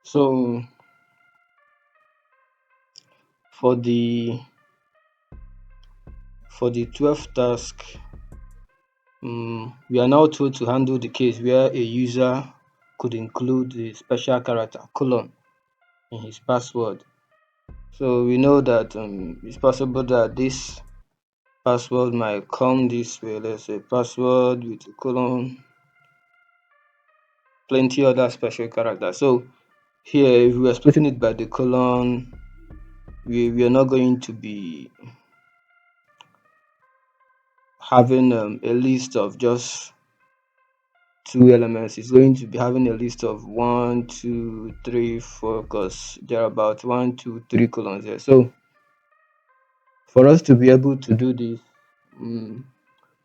So for the 12th task, we are now told to handle the case where a user could include the special character colon in his password. So we know that it's possible that this password might come this way. Let's say password with a colon, plenty other special characters. So here, if we are splitting it by the colon, we are not going to be having a list of just two elements. It's going to be having a list of one, two, three, four, because there are about one, two, three colons there. So for us to be able to do this, um,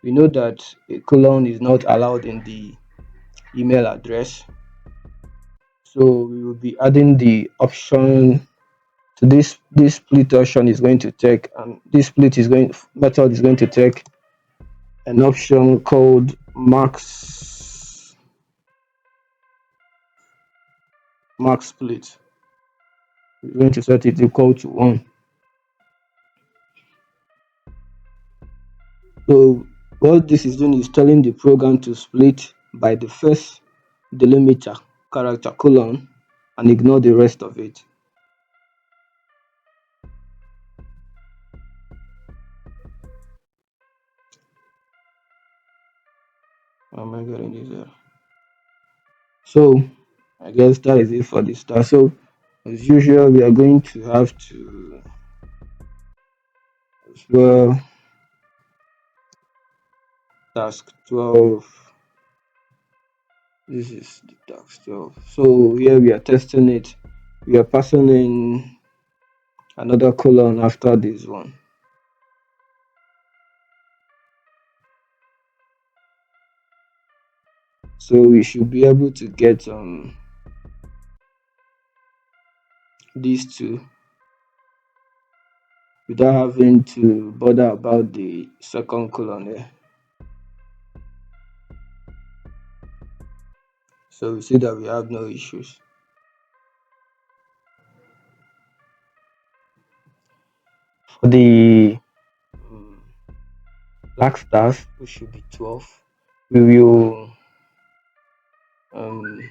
we know that a colon is not allowed in the email address. So we will be adding the option. So this split option is going to take, this split is going method is going to take an option called max split. We're going to set it equal to 1. So what this is doing is telling the program to split by the first delimiter character colon and ignore the rest of it. Am I getting this here? So I guess that is it for this start. So as usual, we are going to have to as well task 12. This is the task 12. So here we are testing it. We are passing in another colon after this one. So we should be able to get these two without having to bother about the second colon here. So we see that we have no issues. For the black stars, which should be 12, we will um,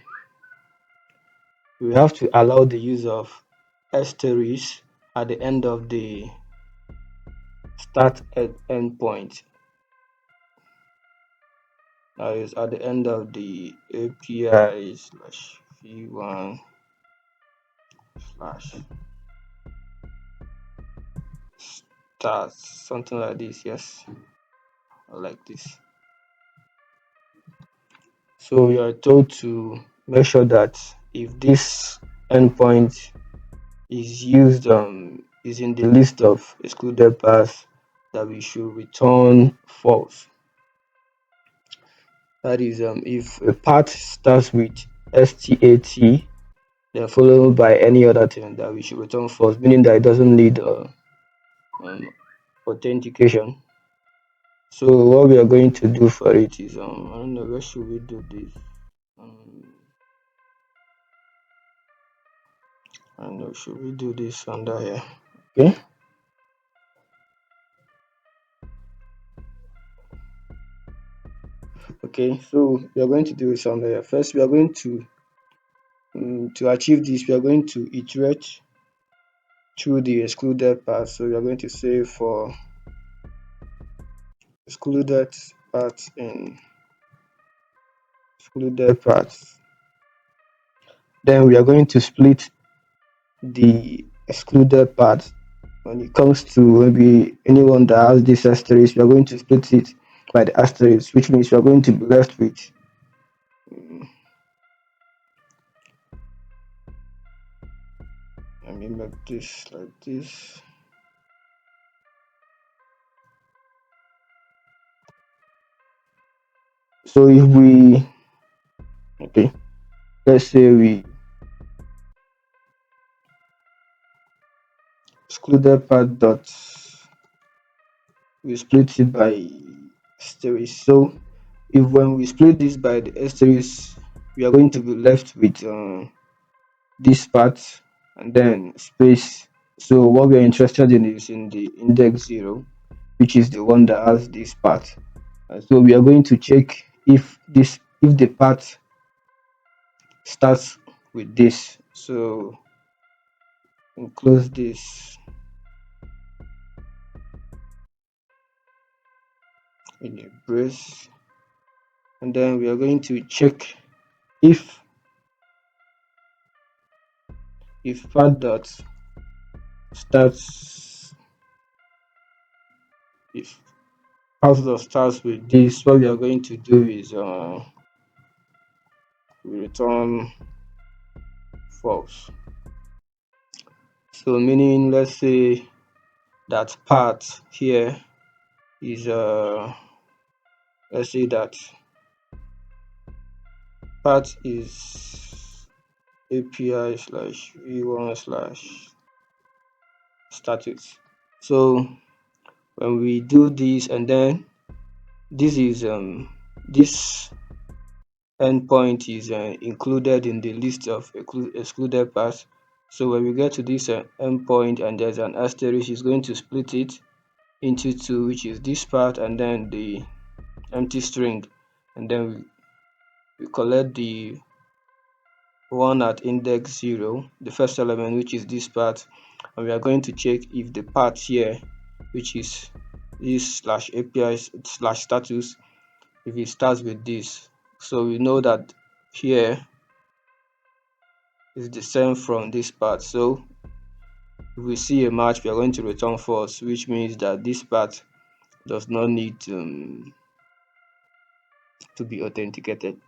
we have to allow the use of asterisk at the end of the start at endpoint. That is at the end of the API slash v1 slash start, something like this. Yes, I like this. So we are told to make sure that if this endpoint is used is in the list of excluded paths, that we should return false. That is if a path starts with stat then followed by any other thing, that we should return false, meaning that it doesn't need um, authentication. So what we are going to do for it is I don't know, where should we do this? I don't know, should we do this under here? Okay. Okay, so we are going to do this under here. First, we are going to achieve this, we are going to iterate through the excluded path. So we are going to say for excluded path in excluded paths. Then we are going to split the excluded path. When it comes to maybe anyone that has this asterisk, we are going to split it by the asterisk, which means we are going to be left with let me make this like this. So if we okay, let's say we excluded path dot, we split it by asterisk. So if when we split this by the asterisk, we are going to be left with this part and then space. So what we are interested in is in the index 0, which is the one that has this part. So we are going to check if the part starts with this. So enclose this in a brace, and then we are going to check if part dot starts if part dot starts with this. What we are going to do is we return false. So meaning, let's say that part here is let's say that part is API slash v1 slash status. So when we do this, and then this is this endpoint is included in the list of excluded paths. So when we get to this endpoint and there's an asterisk, it's going to split it into two, which is this part and then the empty string, and then we collect the one at index 0, the first element, which is this part, and we are going to check if the part here, which is this slash API slash status, if it starts with this. So we know that here is the same from this part. So if we see a match, we are going to return false, which means that this part does not need to be authenticated.